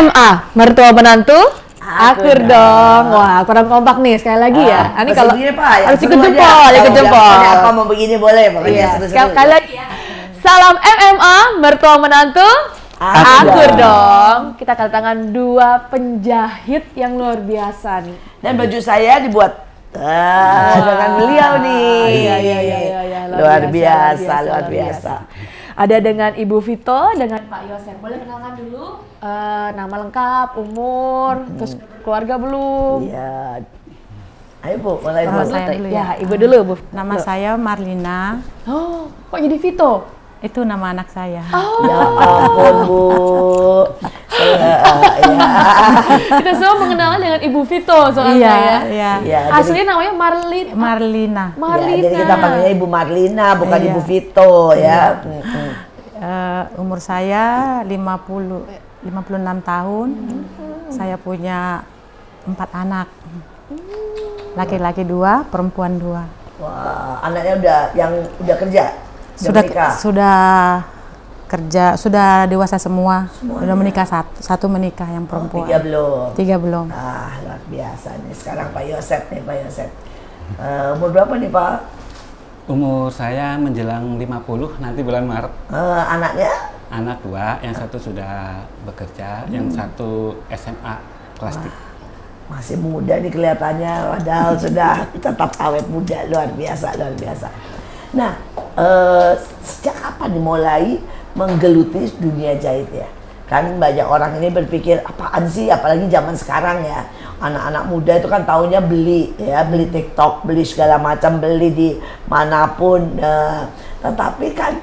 MMA, mertua menantu, akur Akur dong. dong. Wah, kurang kompak nih sekali lagi ya. Ini kalau begini, Pak, yang harus ikut seru aja. jempol, ikut Kalau jempol. bilang, apa mau begini boleh, pokoknya Iya, seru-seru. sekali lagi ya. Salam MMA, mertua menantu, Akur akur dong. dong. Kita kedatangan dua penjahit yang luar biasa nih. Dan baju saya dibuat dengan beliau nih. Iya. Luar biasa. Ada dengan Ibu Vito, dengan Pak Yosef. Boleh kenalkan dulu nama lengkap, umur, terus keluarga belum? Iya. Ayo Bu, mulai Nama dulu. saya dulu Ya, ya. Ibu dulu, Bu. Nama saya Marlina, Oh, kok jadi Vito? itu nama anak saya. Ya ampun Bu. Kita semua mengenalnya dengan Ibu Vito soalnya ya. Iya. Ya, Aslinya namanya Marlina. jadi kita panggilnya Ibu Marlina, bukan Iya. Ibu Vito ya. Umur saya 56 tahun. Saya punya 4 anak. Laki-laki 2, perempuan 2. Wah, anaknya udah kerja? Sudah menikah? kerja, sudah dewasa semua. Sudah menikah, satu menikah yang perempuan. 3 belum? 3 belum. Ah, luar biasa nih. Sekarang Pak Yosef nih, Pak Yosef. Umur berapa nih Pak? Umur saya menjelang 50 nanti bulan Maret. Anaknya? Anak 2, yang satu sudah bekerja, yang satu SMA kelas 3. Masih muda nih kelihatannya, padahal sudah tetap awet muda. Luar biasa. Nah, sejak kapan dimulai menggeluti dunia jahit ya? Kan banyak orang ini berpikir, apaan sih, apalagi zaman sekarang ya. Anak-anak muda itu kan taunya beli TikTok, beli segala macam, beli di manapun. Tetapi kan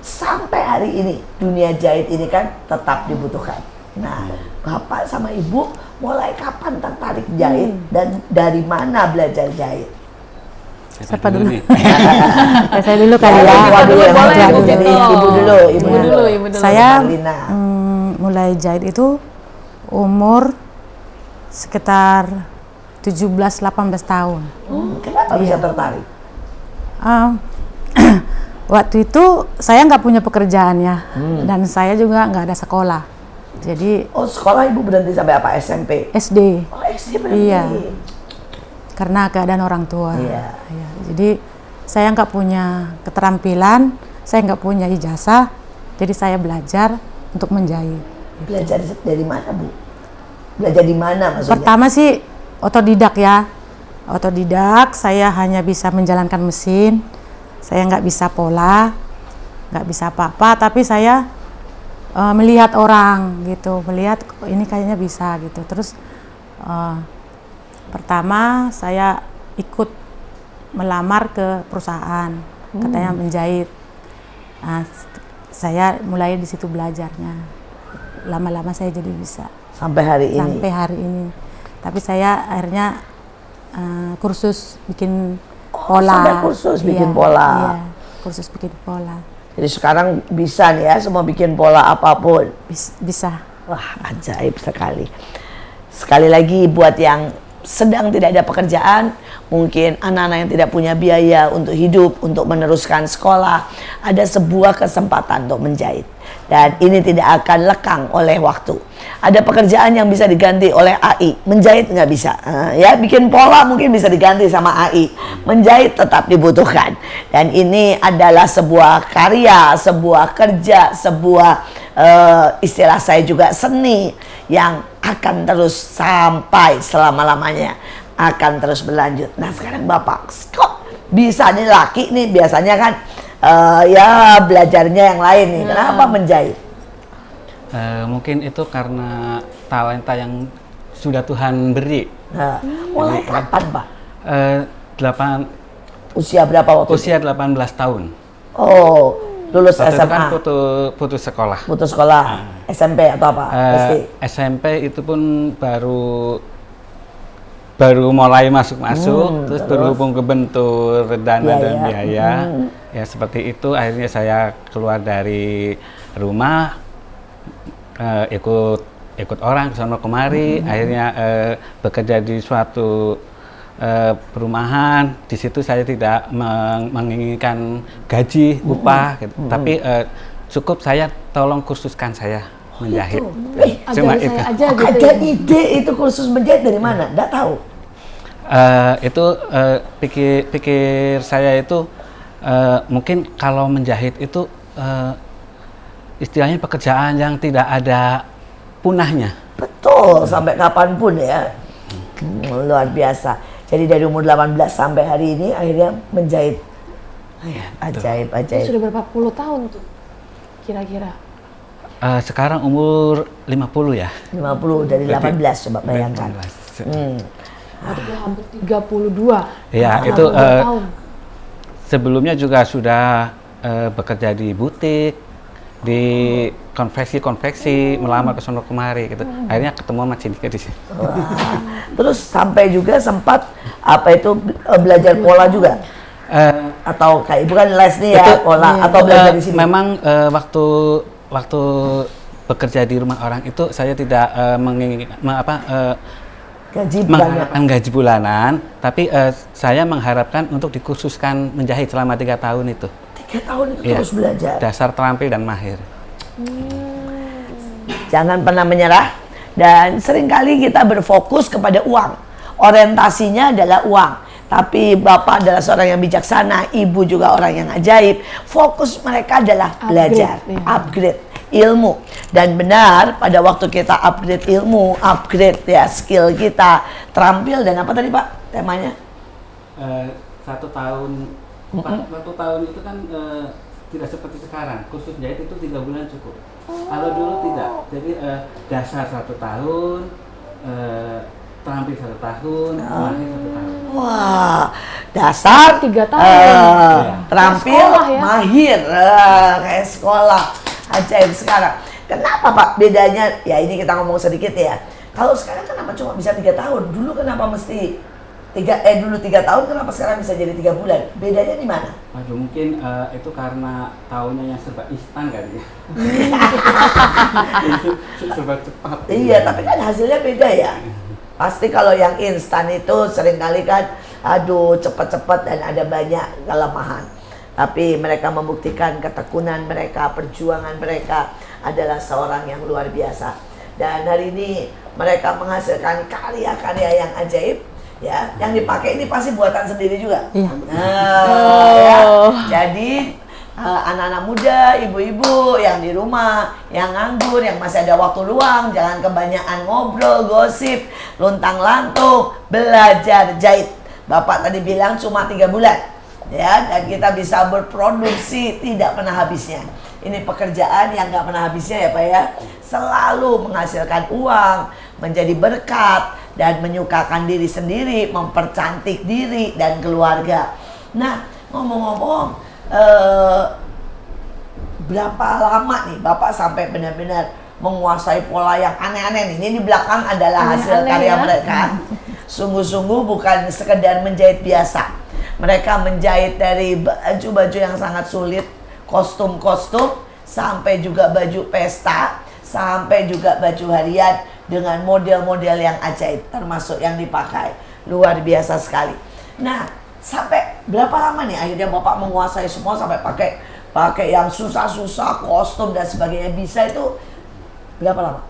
sampai hari ini dunia jahit ini kan tetap dibutuhkan. Nah, Bapak sama Ibu mulai kapan tertarik jahit dan dari mana belajar jahit? Siapa dulu? nih? Ya, saya dulu kali ya. Boleh, Belajar Ibu dulu. Vito. Ibu Ibu dulu. dulu. Saya Marlina. mulai jahit itu umur sekitar 17-18 tahun. Kenapa bisa tertarik? Waktu itu saya nggak punya pekerjaan ya, dan saya juga nggak ada sekolah. Jadi Oh, sekolah Ibu berhenti sampai apa? SMP? SD, Oh, SD berhenti. Iya. Karena keadaan orang tua. Iya. Iya. Jadi saya nggak punya keterampilan, saya nggak punya ijazah, jadi saya belajar untuk menjahit. Belajar dari mana, Bu? Belajar di mana maksudnya? Pertama sih otodidak ya. Otodidak, saya hanya bisa menjalankan mesin. Saya nggak bisa pola, nggak bisa apa-apa, tapi saya melihat orang gitu, melihat ini kayaknya bisa gitu. Terus pertama saya ikut melamar ke perusahaan, katanya menjahit. Nah, saya mulai di situ belajarnya. Lama-lama saya jadi bisa. Sampai hari ini? Sampai hari ini. Tapi saya akhirnya kursus bikin pola. Sampai kursus bikin pola. Iya, kursus bikin pola. Jadi sekarang bisa nih ya, semua bikin pola apapun. Bisa. Wah, ajaib sekali. Sekali lagi buat yang sedang tidak ada pekerjaan, mungkin anak-anak yang tidak punya biaya untuk hidup, untuk meneruskan sekolah, ada sebuah kesempatan untuk menjahit. Dan ini tidak akan lekang oleh waktu. Ada pekerjaan yang bisa diganti oleh AI, menjahit nggak bisa. Ya, bikin pola mungkin bisa diganti sama AI, menjahit tetap dibutuhkan. Dan ini adalah sebuah karya, sebuah kerja, sebuah istilah saya juga seni yang akan terus sampai selama-lamanya, akan terus berlanjut. Nah, sekarang Bapak kok bisa nih, laki nih biasanya kan ya belajarnya yang lain nih. Kenapa menjahit? Mungkin itu karena talenta yang sudah Tuhan beri. Nah, mulai kapan Pak? 8 Usia berapa waktu usia 18 tahun. Oh, lulus Waktu itu SMA? kan putus sekolah. Putus sekolah, SMP atau apa? SD? SMP itu pun baru mulai masuk-masuk, terus berhubung kebentur dana dan biaya, ya seperti itu. Akhirnya saya keluar dari rumah, ikut orang ke sana kemari, akhirnya bekerja di suatu perumahan. Di situ saya tidak menginginkan gaji, upah, gitu. Tapi cukup saya tolong kursuskan saya. menjahit. Cuma itu. Saya aja gitu Ada ide itu kursus menjahit dari mana? Nggak tahu. Itu pikir saya itu mungkin kalau menjahit itu istilahnya pekerjaan yang tidak ada punahnya. Betul, sampai kapanpun ya. Luar biasa. Jadi dari umur 18 sampai hari ini akhirnya menjahit. Ajaib. Ini sudah berapa puluh tahun tuh kira-kira? Sekarang umur 50 ya. 50 dari 18 coba bayangkan. Berarti udah hampir 32. Ya, itu 32 tahun. sebelumnya juga sudah bekerja di butik, di konveksi, melamar ke sono kemari gitu. Akhirnya ketemu sama Cindy di sini. Wah. Terus sampai juga sempat belajar pola juga. Atau kayak bukan les nih ya, pola atau belajar di sini. Memang waktu bekerja di rumah orang itu saya tidak mengharapkan gaji bulanan, tapi saya mengharapkan untuk dikhususkan menjahit selama 3 tahun itu. 3 tahun itu terus belajar. Dasar terampil dan mahir. Jangan pernah menyerah, dan seringkali kita berfokus kepada uang. Orientasinya adalah uang. Tapi Bapak adalah seorang yang bijaksana, Ibu juga orang yang ajaib. Fokus mereka adalah belajar, upgrade ilmu. Dan benar, pada waktu kita upgrade ilmu, upgrade ya skill kita, terampil dan apa tadi Pak temanya? 1 tahun, 1 tahun itu kan tidak seperti sekarang. Kursus jahit itu 3 bulan cukup. Kalau dulu tidak, jadi dasar 1 tahun, terampil 1 tahun, mahir 1 tahun. Wah, dasar 3 tahun. Terampil, sekolah, ya? mahir, kayak sekolah. Ajaib sekarang. Kenapa Pak bedanya? Ya ini kita ngomong sedikit ya. Kalau sekarang kenapa cuma bisa 3 tahun? Dulu kenapa mesti 3 tahun, kenapa sekarang bisa jadi 3 bulan? Bedanya di mana? Waduh, mungkin itu karena tahunnya yang serba instan kali ya. Serba cepat. Iya, tapi kan hasilnya beda ya. Pasti kalau yang instan itu seringkali kan, aduh cepat-cepat dan ada banyak kelemahan. Tapi mereka membuktikan ketekunan mereka, perjuangan mereka adalah seorang yang luar biasa. Dan hari ini mereka menghasilkan karya-karya yang ajaib. Ya, yang dipakai ini pasti buatan sendiri juga. Iya. Ya. Jadi anak-anak muda, ibu-ibu yang di rumah, yang nganggur, yang masih ada waktu luang, jangan kebanyakan ngobrol, gosip, luntang-lantung, belajar jahit. Bapak tadi bilang cuma 3 bulan. Ya, dan kita bisa berproduksi tidak pernah habisnya. Ini pekerjaan yang nggak pernah habisnya ya Pak ya. Selalu menghasilkan uang, menjadi berkat, dan menyukakan diri sendiri, mempercantik diri dan keluarga. Nah, ngomong-ngomong, berapa lama nih Bapak sampai benar-benar menguasai pola yang aneh-aneh nih? Ini di belakang adalah hasil karya mereka. Sungguh-sungguh bukan sekedar menjahit biasa. Mereka menjahit dari baju-baju yang sangat sulit, kostum-kostum, sampai juga baju pesta, sampai juga baju harian dengan model-model yang ajaib, termasuk yang dipakai. Luar biasa sekali. Nah, sampai berapa lama nih akhirnya Bapak menguasai semua sampai pakai yang susah-susah, kostum dan sebagainya, bisa itu berapa lama?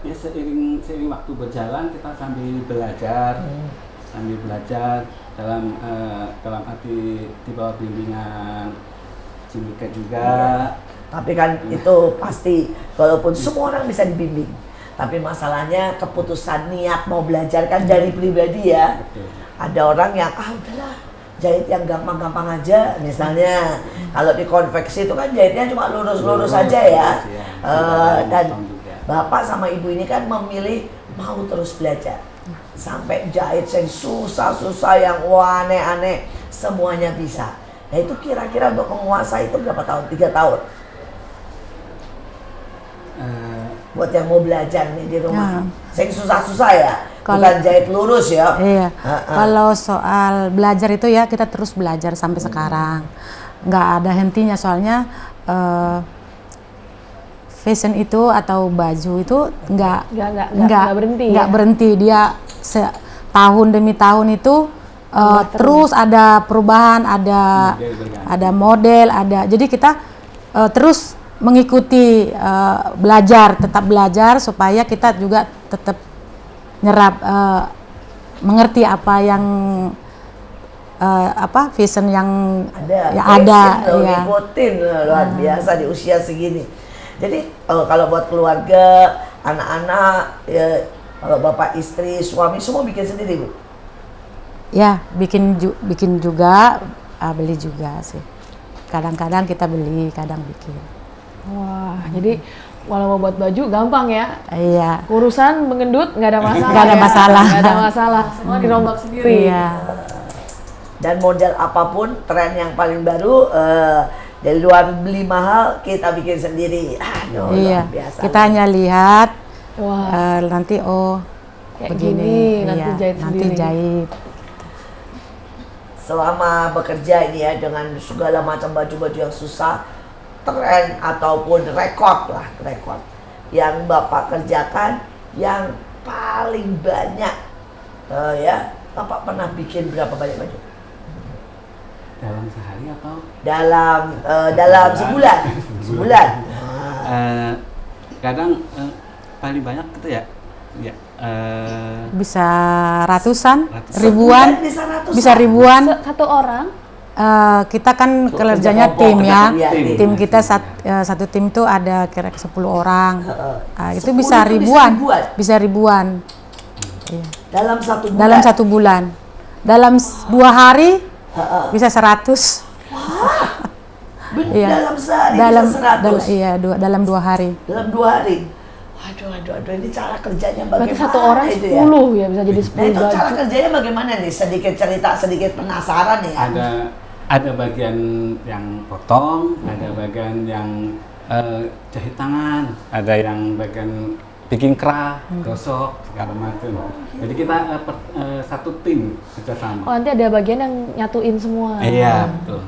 Ya seiring waktu berjalan kita sambil belajar, dalam arti di bawah bimbingan Cimika juga. Tapi kan itu pasti, walaupun semua orang bisa dibimbing, tapi masalahnya keputusan niat mau belajar kan dari pribadi ya. Betul. Ada orang yang udahlah jahit yang gampang-gampang aja, misalnya kalau di konveksi itu kan jahitnya cuma lurus-lurus aja ya. Dan Bapak sama Ibu ini kan memilih mau terus belajar sampai jahit yang susah-susah, yang aneh-aneh, semuanya bisa. Nah itu kira-kira untuk menguasai itu berapa tahun? 3 tahun? Buat yang mau belajar nih di rumah, yang susah-susah ya, bukan jahit lurus ya. Iya. Kalau soal belajar itu ya kita terus belajar sampai sekarang, nggak ada hentinya. Soalnya fashion itu atau baju itu nggak berhenti. Dia tahun demi tahun itu terus ada perubahan, ada model, ada. Jadi kita terus mengikuti belajar, tetap belajar supaya kita juga tetap nyerap mengerti apa yang vision yang ada ya. Ngikutin luar biasa di usia segini. Jadi kalau buat keluarga, anak-anak, ya, kalau bapak, istri, suami semua bikin sendiri, Bu? Ya, bikin juga, beli juga sih. Kadang-kadang kita beli, kadang bikin. Wah, jadi kalau mau buat baju gampang ya. Iya. Urusan mengendut nggak ada masalah. Nggak ada masalah. Nggak ada masalah. Semua dirombak sendiri. Iya. Dan model apapun, tren yang paling baru dari luar beli mahal, kita bikin sendiri. Aduh, Iya. luar biasa. Kita hanya lihat, Wah, nanti kayak begini, gini, nanti iya, jahit nanti sendiri. jahit. Selama bekerja ini ya, dengan segala macam baju-baju yang susah, tren ataupun rekor yang Bapak kerjakan, yang paling banyak ya, Bapak pernah bikin berapa banyak baju? Dalam sehari atau? Dalam sebulan. Kadang paling banyak gitu ya. Bisa ratusan, Ratusan. ribuan, Sebulan bisa ratusan. bisa ribuan. Satu orang? Kita kan Kerja kerjanya kelompok, tim ya. iya, Tim kita satu tim tuh ada kira-kira 10 orang. Itu 10 bisa itu ribuan. bisa ribuan. Iya. Dalam satu bulan. Dalam 1 bulan. Dalam 2 hari bisa 100. Iya. Dalam sehari Dalam bisa 100. dalam 2 hari. Dalam 2 hari. Aduh, ini cara kerjanya bagaimana? Berarti satu orang itu 10 ya, bisa jadi 10 Nah, itu baju. cara kerjanya bagaimana nih? Sedikit cerita, sedikit penasaran ya. Ada bagian yang potong, ada bagian yang jahit tangan, ada yang bagian bikin kerah, gosok, segala macam. Jadi kita satu tim kerjasama. Oh, nanti ada bagian yang nyatuin semua. Iya, betul.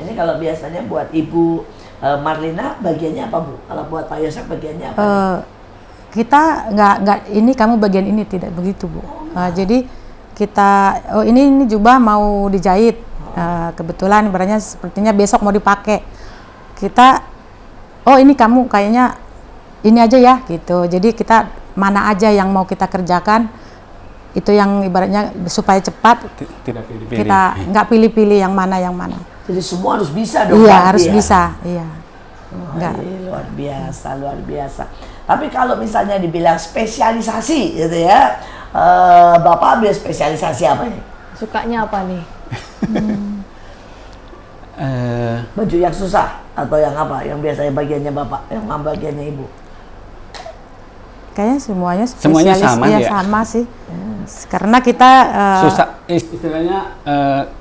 Ini kalau biasanya buat Ibu Marlina bagiannya apa, Bu? Kalau buat Pak Yosef bagiannya apa? Kita nggak ini kamu bagian ini, tidak begitu, Bu. Jadi kita ini jubah mau dijahit. Kebetulan ibaratnya sepertinya besok mau dipakai. Kita ini kamu kayaknya ini aja ya gitu. Jadi kita mana aja yang mau kita kerjakan, itu yang ibaratnya supaya cepat. Tidak pilih-pilih. Kita nggak pilih-pilih yang mana. Jadi semua harus bisa dong. Iya, berarti harus ya? bisa. Iya. Enggak. Luar biasa. Tapi kalau misalnya dibilang spesialisasi gitu ya, Bapak ambil spesialisasi apa nih? Sukanya apa nih? Baju yang susah atau yang apa? Yang biasanya bagiannya Bapak, yang bagiannya Ibu? Kayaknya semuanya Semuanya spesialis. sama Iya, ya? sama sih. Karena kita Susah, istilahnya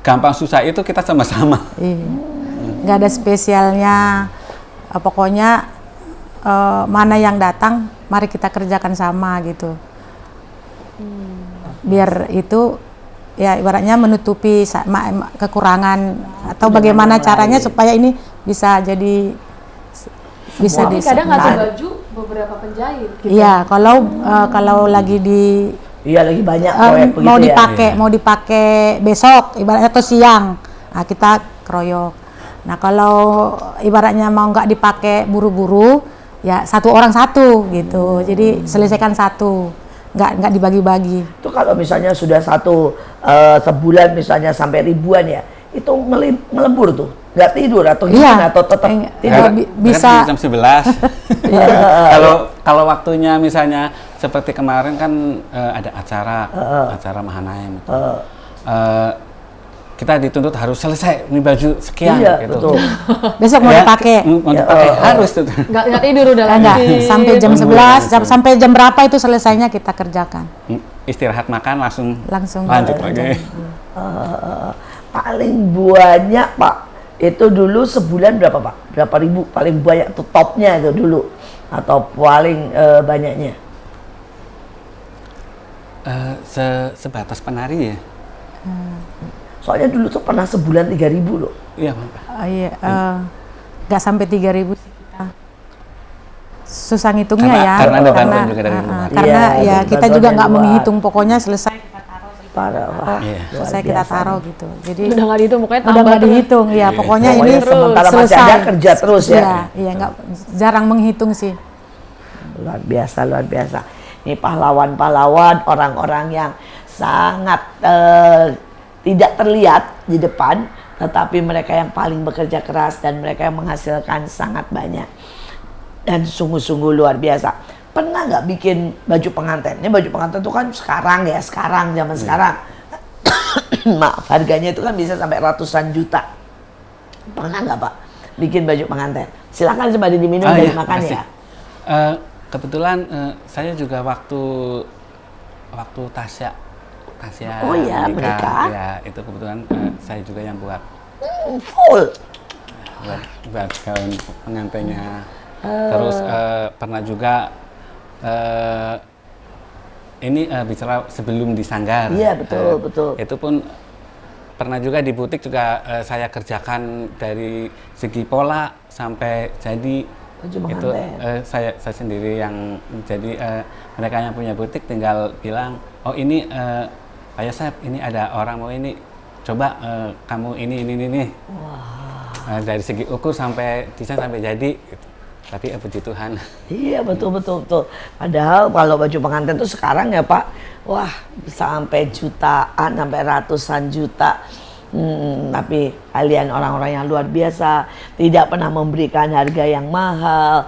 gampang susah itu kita sama-sama. iya, nggak ada spesialnya. Pokoknya mana yang datang, mari kita kerjakan sama gitu. Biar itu ya ibaratnya menutupi kekurangan atau bagaimana caranya supaya ini bisa jadi bisa Tapi kadang bisa. ngasih baju beberapa penjahit. Gitu. Iya, kalau lagi di Iya, lagi banyak proyek begitu mau ya. mau dipakai besok ibaratnya atau siang, nah kita keroyok. Nah kalau ibaratnya mau nggak dipakai buru-buru, ya satu orang satu gitu. Jadi selesaikan satu, nggak dibagi-bagi. Itu kalau misalnya sudah sebulan misalnya sampai ribuan ya, itu melebur tuh, nggak tidur atau gimana atau tetap tidur? Bisa. Jam 11. Kalau waktunya misalnya seperti kemarin kan ada acara Mahanaim itu. Kita dituntut harus selesai ini baju sekian Iya, gitu. betul. Besok mau dipakai. Mau dipakai harus tuh. Nggak tidur udah Enggak, lagi. sampai jam 11, sampai jam berapa itu selesainya kita kerjakan. Istirahat makan langsung lanjut lanjut lagi. Paling banyak Pak, itu dulu sebulan berapa Pak? Berapa ribu? Paling banyak tuh topnya itu dulu atau paling banyaknya? Sebatas penari ya. Soalnya dulu tuh pernah sebulan 3.000 loh. Iya, Iya, nggak sampai 3.000 sih kita. Susah ngitungnya ya. Karena ada bantuan juga dari luar. Karena Iya, ya ada kita bantuan juga dari nggak luar. menghitung, pokoknya selesai kita taruh. Parah. Wah, Iya. luar Selesai kita biasa. taruh gitu. Jadi Udah nggak dihitung, pokoknya udah tambah nggak terus. dihitung, ya pokoknya ini Pokoknya sementara masih selesai. ada kerja terus ya. Iya, iya nggak jarang menghitung sih. Luar biasa, luar biasa. Ini pahlawan-pahlawan, orang-orang yang sangat tidak terlihat di depan, tetapi mereka yang paling bekerja keras dan mereka yang menghasilkan sangat banyak. Dan sungguh-sungguh luar biasa. Pernah nggak bikin baju pengantin? Ini baju pengantin itu kan sekarang ya, zaman sekarang. Maaf, harganya itu kan bisa sampai ratusan juta. Pernah nggak Pak bikin baju pengantin? Silakan sembari diminum dan iya, makan makasih. ya. Kebetulan saya juga waktu Tasya Oh iya, menikah. ya itu kebetulan saya juga yang buat Full. gaun pengantinnya. Terus pernah juga ini bicara sebelum di Sanggar. Iya, betul. Itu pun pernah juga di butik juga saya kerjakan dari segi pola sampai jadi Baju itu pengantin. saya sendiri yang jadi mereka yang punya butik tinggal bilang, oh ini Pak Yosep, ini ada orang mau ini, coba kamu ini nih. Dari segi ukur sampai desain sampai jadi gitu. Tapi puji Tuhan. Iya, betul. Padahal kalau baju pengantin tuh sekarang ya Pak, wah sampai jutaan, sampai ratusan juta. Tapi kalian orang-orang yang luar biasa, tidak pernah memberikan harga yang mahal,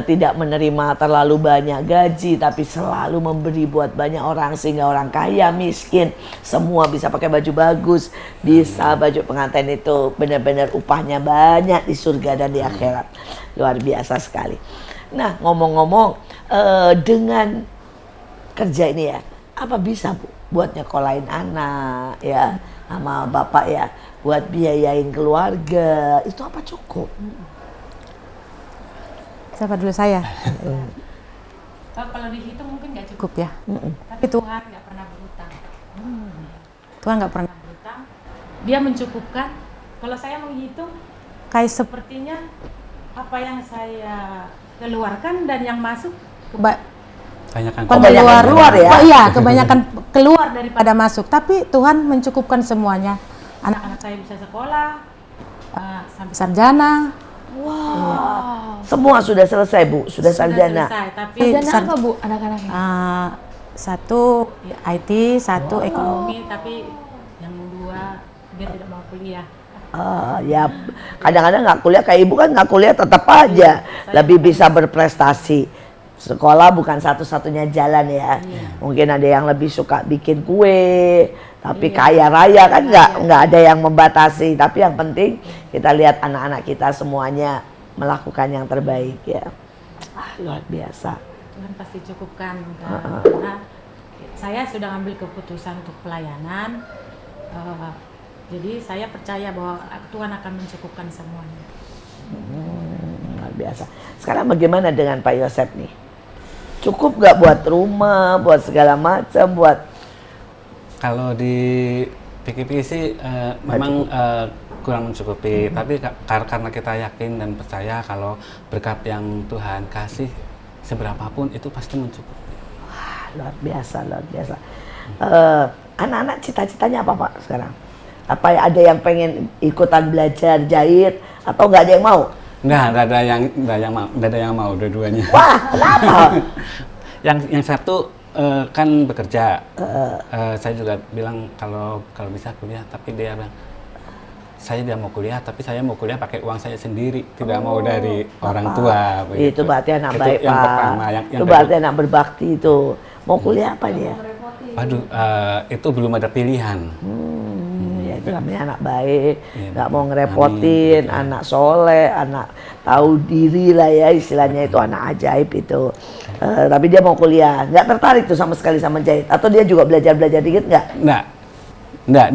tidak menerima terlalu banyak gaji, tapi selalu memberi buat banyak orang sehingga orang kaya, miskin, semua bisa pakai baju bagus, bisa baju pengantin itu benar-benar upahnya banyak di surga dan di akhirat. Luar biasa sekali. Nah, ngomong-ngomong dengan kerja ini ya, apa bisa Bu buat nyekolahin anak ya sama bapak ya, buat biayain keluarga, itu apa cukup? Siapa dulu saya? Kalau dihitung mungkin nggak cukup ya. Tapi Tuhan nggak pernah berhutang. Tuhan nggak pernah berhutang. Dia mencukupkan. Kalau saya menghitung, kayak sepertinya apa yang saya keluarkan dan yang masuk Keluar ya? Iya, kebanyakan keluar daripada masuk. Tapi Tuhan mencukupkan semuanya. Anak-anak saya bisa sekolah sampai sarjana. Wow. Semua sudah selesai Bu, sudah sarjana. Selesai, tapi Sarjana apa Bu anak-anaknya? Satu IT, satu ekonomi, tapi yang dua dia tidak mau kuliah. Ya kadang-kadang nggak kuliah, kayak Ibu kan nggak kuliah tetap aja lebih bisa berprestasi. Sekolah bukan satu-satunya jalan ya. Mungkin ada yang lebih suka bikin kue, tapi kaya raya kan nggak ada yang membatasi. Tapi yang penting kita lihat anak-anak kita semuanya melakukan yang terbaik ya. Luar biasa. Tuhan pasti cukupkan karena saya sudah ambil keputusan untuk pelayanan. Jadi saya percaya bahwa Tuhan akan mencukupkan semuanya. Luar biasa. Sekarang bagaimana dengan Pak Yosep nih? Cukup nggak buat rumah, buat segala macam, buat? Kalau di PKP sih memang kurang mencukupi, tapi karena kita yakin dan percaya kalau berkat yang Tuhan kasih seberapapun itu pasti mencukupi. Wah, luar biasa. Anak-anak cita-citanya apa Pak sekarang? Apa ada yang pengen ikutan belajar jahit atau nggak ada yang mau? Nggak ada yang mau dua-duanya. Wah, kenapa? yang satu kan bekerja. Saya juga bilang kalau bisa kuliah, tapi dia bilang saya tidak mau kuliah, tapi saya mau kuliah pakai uang saya sendiri, tidak mau dari orang tua. Begitu. Itu berarti anak baik yang Pak. Pertama, itu berarti anak berbakti itu. Mau kuliah apa dia? Waduh, itu belum ada pilihan. Ya itu namanya anak baik, nggak mau ngerepotin, Amin. anak soleh, anak tahu diri lah ya, istilahnya itu anak ajaib itu. Tapi dia mau kuliah, nggak tertarik tuh sama sekali sama jahit, atau dia juga belajar dikit nggak? Nggak.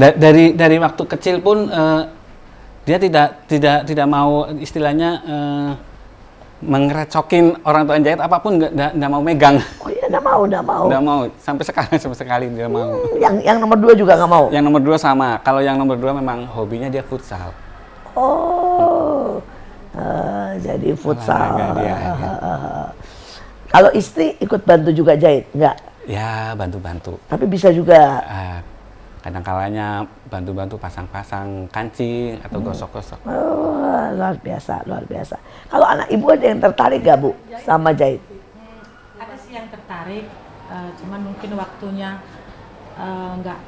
Dari waktu kecil pun dia tidak mau istilahnya mengerecokin orang tua jahit apapun, nggak mau megang. Oh iya, nggak mau. Nggak mau sampai sekali dia mau. Yang nomor 2 juga nggak mau. Yang nomor 2 sama. Kalau yang nomor 2 memang hobinya dia futsal. Oh, jadi futsal. Olahraga dia, Kalau istri ikut bantu juga jahit, nggak? Ya bantu-bantu. Tapi bisa juga. Kadang kalanya bantu-bantu pasang-pasang kancing atau gosok-gosok. Oh, luar biasa, luar biasa. Kalau anak ibu ada yang tertarik gak Bu sama jahit? Ada sih yang tertarik, cuman mungkin waktunya nggak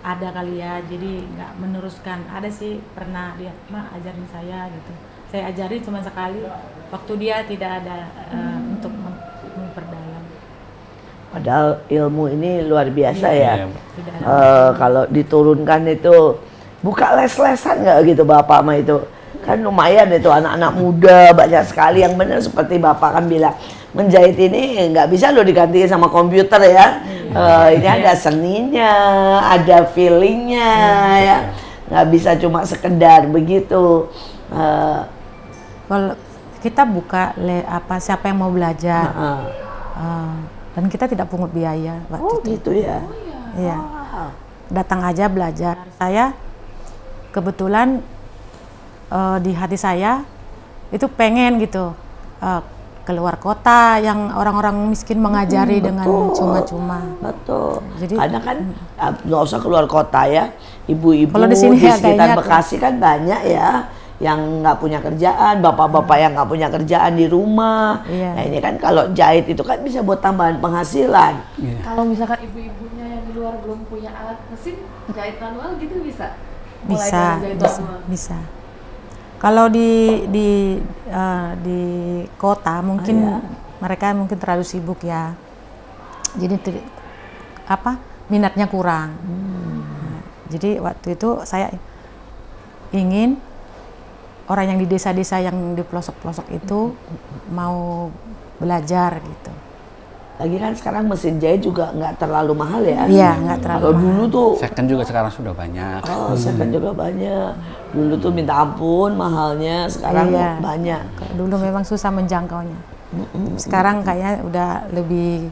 ada kali ya, jadi nggak meneruskan. Ada sih pernah dia, "Ma, ajarin saya," gitu. Saya ajari cuma sekali, waktu dia tidak ada untuk memperdalam. Padahal ilmu ini luar biasa ya. Iya. Tidak ada. Kalau diturunkan itu buka les-lesan nggak gitu Bapak sama itu? Kan lumayan itu anak-anak muda banyak sekali yang benar seperti Bapak kan bilang menjahit ini nggak bisa loh digantiin sama komputer ya. Ini ada seninya, ada feelingnya ya. Nggak bisa cuma sekedar begitu. Kalau kita buka siapa yang mau belajar, dan kita tidak pungut biaya waktu Oh itu. gitu ya. Iya. Wow. Datang aja belajar. Saya kebetulan di hati saya itu pengen gitu keluar kota yang orang-orang miskin mengajari dengan cuma-cuma. Betul. Jadi- Kadang kan nggak usah keluar kota ya, ibu-ibu Kalau di di sini ya sekitar kayaknya- Bekasi kan banyak ya yang nggak punya kerjaan, bapak-bapak yang nggak punya kerjaan di rumah. Iya. Nah ini kan kalau jahit itu kan bisa buat tambahan penghasilan. Iya. Kalau misalkan ibu-ibunya yang di luar belum punya alat mesin jahit manual gitu bisa? Mulai Bisa, dari jahit bisa, manual. bisa. Kalau di kota mungkin Iya. mereka mungkin terlalu sibuk ya. Jadi minatnya kurang. Nah, jadi waktu itu saya ingin orang yang di desa-desa yang di pelosok-pelosok itu mau belajar gitu. Lagi kan sekarang mesin jahit juga nggak terlalu mahal ya. Iya, nggak terlalu Kalau dulu tuh, Second juga sekarang sudah banyak. second juga banyak. Dulu tuh minta ampun mahalnya, sekarang Iya. banyak. Kalau dulu memang susah menjangkaunya. Sekarang kayaknya udah lebih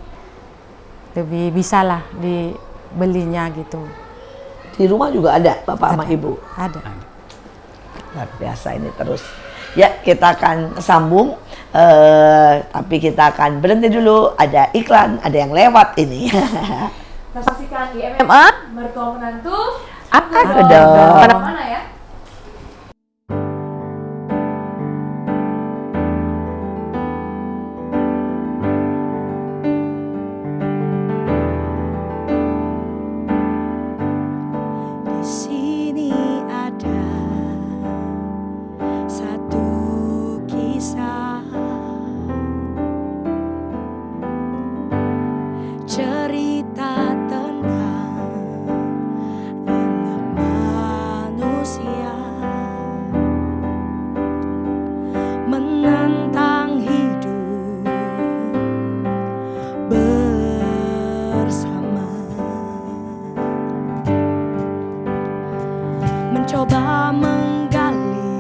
bisa lah dibelinya gitu. Di rumah juga ada bapak sama ibu. Ada. Luar biasa ini terus. Ya kita akan sambung, tapi kita akan berhenti dulu. Ada iklan, ada yang lewat ini. Kita saksikan di MMA mertua menantu Akan Oh, ada. mana ya? Di sini ada satu kisah, cerita tentang anak manusia menantang hidup bersama, mencoba menggali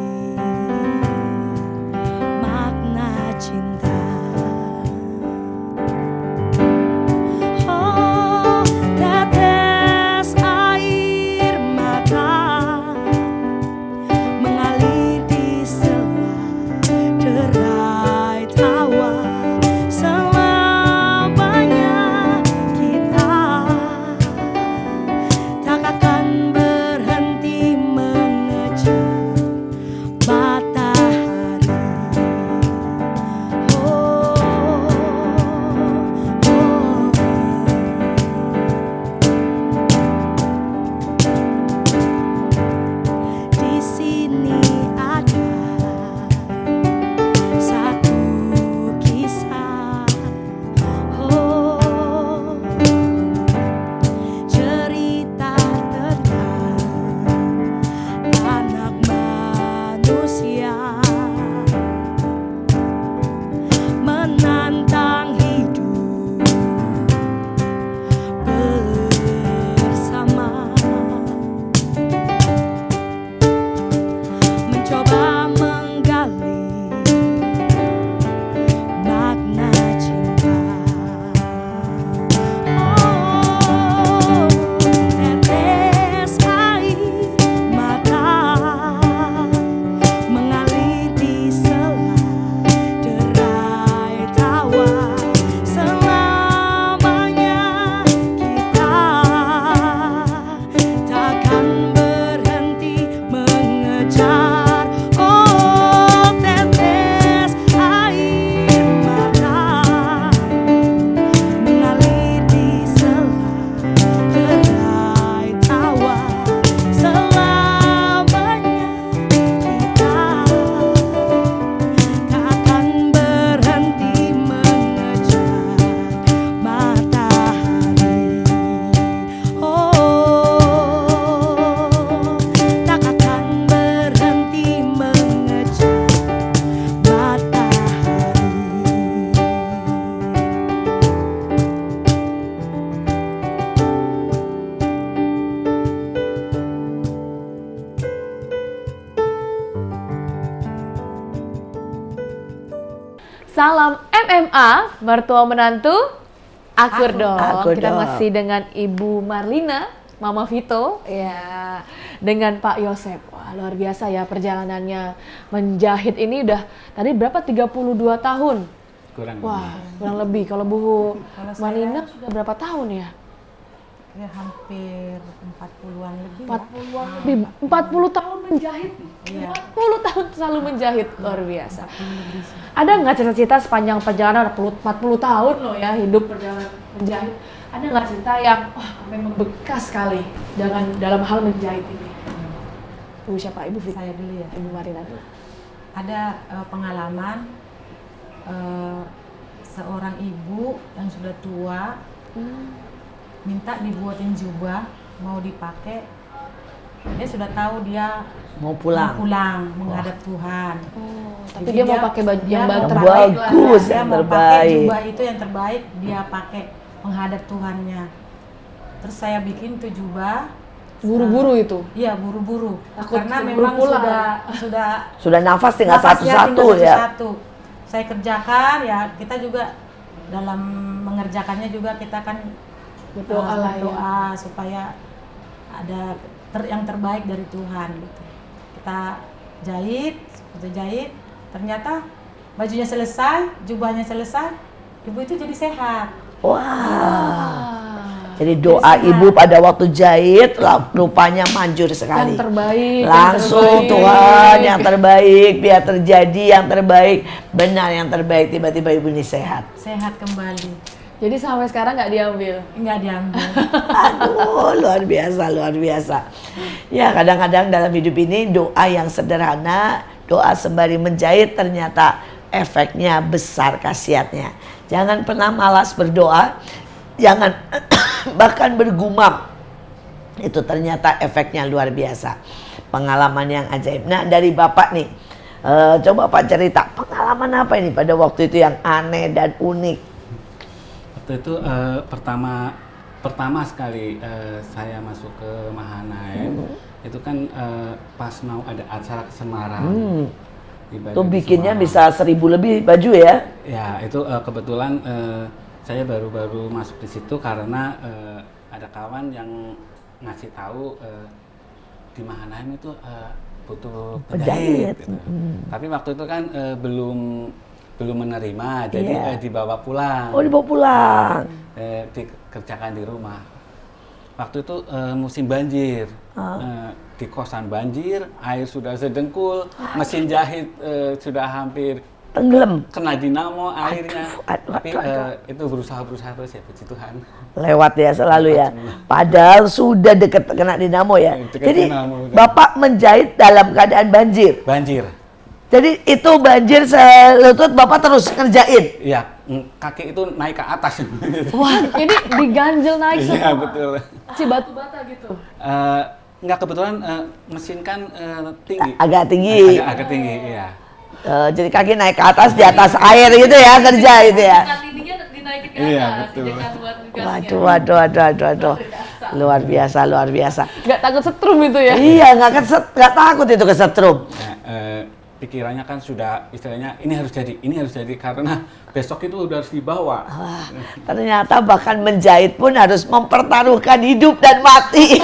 makna cinta. Oh, Salam MMA, mertua menantu, akur dong. Akur Kita dong. masih dengan Ibu Marlina, Mama Vito, ya, dengan Pak Yosep. Wah, luar biasa ya perjalanannya menjahit ini udah tadi berapa? 32 tahun. Kurang Wah, lebih. kurang lebih. Kalau Bu Kalau saya- Marlina sudah berapa tahun ya? Ya hampir 40-an lebih 40-an lebih. 40 tahun menjahit. Iya. 40 tahun selalu menjahit, luar biasa. 40 lebih sih. Ada nggak cerita-cerita sepanjang perjalanan 40 tahun loh ya hidup perjalanan menjahit? Ada nggak cerita yang wah sampai membekas sekali dalam hal menjahit ini? Ibu siapa? Ibu Vita. Saya dulu ya. Ibu Marina dulu. Ada pengalaman seorang ibu yang sudah tua minta dibuatin jubah mau dipakai. Dia sudah tahu dia Mau mau pulang. pulang menghadap Tuhan. Oh, tapi Jadi dia mau pakai baju yang mau terbaik pakai- lah. bagus, dia yang mau pakai terbaik. jubah itu yang terbaik, dia pakai menghadap Tuhannya. Terus saya bikin tuh jubah. Buru-buru itu. Iya, buru-buru. Takut Karena keburu memang pulang. sudah Sudah nafas tinggal nafasnya satu-satu tinggal ya. satu-satu. Saya kerjakan ya, kita juga dalam mengerjakannya juga kita kan Berdoa lah ya. berdoa supaya ada yang terbaik dari Tuhan gitu. Kita jahit, ternyata bajunya selesai, jubahnya selesai, ibu itu jadi sehat. Wah. Jadi doa ibu pada waktu jahit rupanya manjur sekali. Yang terbaik. Langsung yang terbaik. Tuhan yang terbaik, biar terjadi yang terbaik, benar yang terbaik, tiba-tiba ibu ini sehat. Sehat kembali. Jadi sampai sekarang nggak diambil. Enggak diambil. Aduh, luar biasa, luar biasa. Ya, kadang-kadang dalam hidup ini doa yang sederhana, doa sembari menjahit ternyata efeknya besar khasiatnya. Jangan pernah malas berdoa, jangan bahkan bergumam. Itu ternyata efeknya luar biasa. Pengalaman yang ajaib. Nah, dari Bapak nih, coba Pak cerita, pengalaman apa ini pada waktu itu yang aneh dan unik? Waktu itu pertama sekali saya masuk ke Mahanaim itu kan pas mau ada acara ke Semarang. Ibadah Tuh di bikinnya Semarang. bisa 1000 lebih baju ya? Ya itu kebetulan saya baru-baru masuk di situ karena ada kawan yang ngasih tahu di Mahanaim itu butuh Penjahit. penjahit. Gitu. Tapi waktu itu kan belum menerima, jadi Iya. dibawa pulang. Oh, dibawa pulang. Dikerjakan di rumah. Waktu itu musim banjir, di kosan banjir, air sudah sedengkul, mesin jahit sudah hampir Tenggelam. kena dinamo airnya. aduh, Tapi aduh. itu berusaha terus ya, puji Tuhan. Lewat ya selalu ya. Semua. Padahal sudah deket kena dinamo ya. Dekat Jadi dinamo, udah. Bapak menjahit dalam keadaan banjir. Banjir. Jadi itu banjir selutut Bapak terus ngerjain. Iya, kaki itu naik ke atas. Wah, ini diganjel naik Iya, semua. betul. Si batu bata gitu. Enggak, kebetulan mesin kan tinggi. Agak tinggi. Agak tinggi, iya. Jadi kaki naik ke atas, di atas air gitu ya kerja itu ya. Lidinya dinaikin ke Iya, atas. betul. Jangan buat gasnya. Waduh. Luar biasa. Nggak takut setrum itu ya? Iya, nggak takut itu kesetrum. Nah, pikirannya kan sudah istilahnya ini harus jadi karena besok itu udah harus dibawa. Wah, ternyata bahkan menjahit pun harus mempertaruhkan hidup dan mati.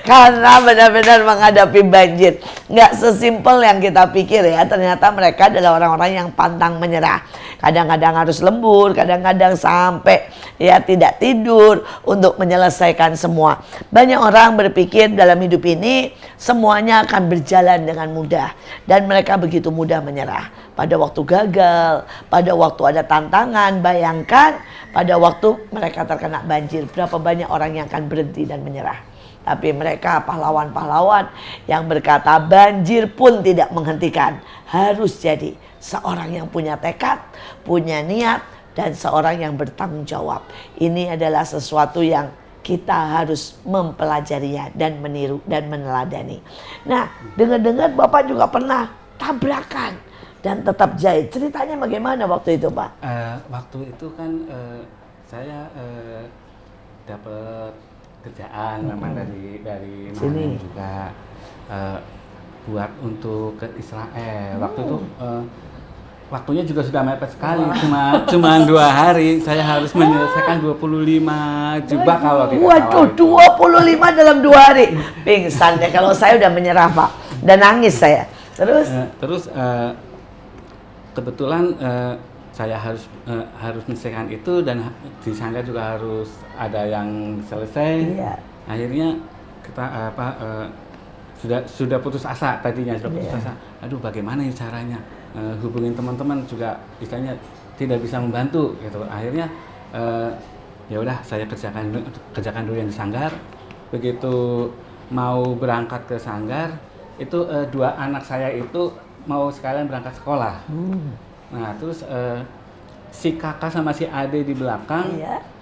Karena benar-benar menghadapi banjir. Nggak sesimpel yang kita pikir ya. Ternyata mereka adalah orang-orang yang pantang menyerah. Kadang-kadang harus lembur, kadang-kadang sampai ya tidak tidur untuk menyelesaikan semua. Banyak orang berpikir dalam hidup ini semuanya akan berjalan dengan mudah. Dan mereka begitu mudah menyerah. Pada waktu gagal, pada waktu ada tantangan, bayangkan pada waktu mereka terkena banjir. Berapa banyak orang yang akan berhenti dan menyerah. Tapi mereka pahlawan-pahlawan yang berkata banjir pun tidak menghentikan. Harus jadi seorang yang punya tekad, punya niat, dan seorang yang bertanggung jawab. Ini adalah sesuatu yang kita harus mempelajarinya dan meniru dan meneladani. Nah, dengar-dengar Bapak juga pernah tabrakan dan tetap jahit. Ceritanya bagaimana waktu itu, Pak? Waktu itu kan saya dapat kerjaan memang dari Sini. Mahanaim juga buat untuk ke Israel. Waktu itu waktunya juga sudah mepet sekali. Cuma 2 hari saya harus menyelesaikan 25 jubah kalau tidak Waduh, salah itu. 25 dalam 2 hari. Pingsan ya, kalau saya udah menyerah Pak. Dan nangis saya. Terus kebetulan saya harus menyelesaikan itu dan di sanggar juga harus ada yang selesai. Iya. Akhirnya kita sudah putus asa tadinya, putus asa. Aduh, bagaimana ya caranya hubungin teman-teman juga istilahnya tidak bisa membantu gitu. Akhirnya ya udah saya kerjakan dulu yang di sanggar. Begitu mau berangkat ke sanggar, itu 2 anak saya itu mau sekalian berangkat sekolah. Nah, terus si kakak sama si ade di belakang,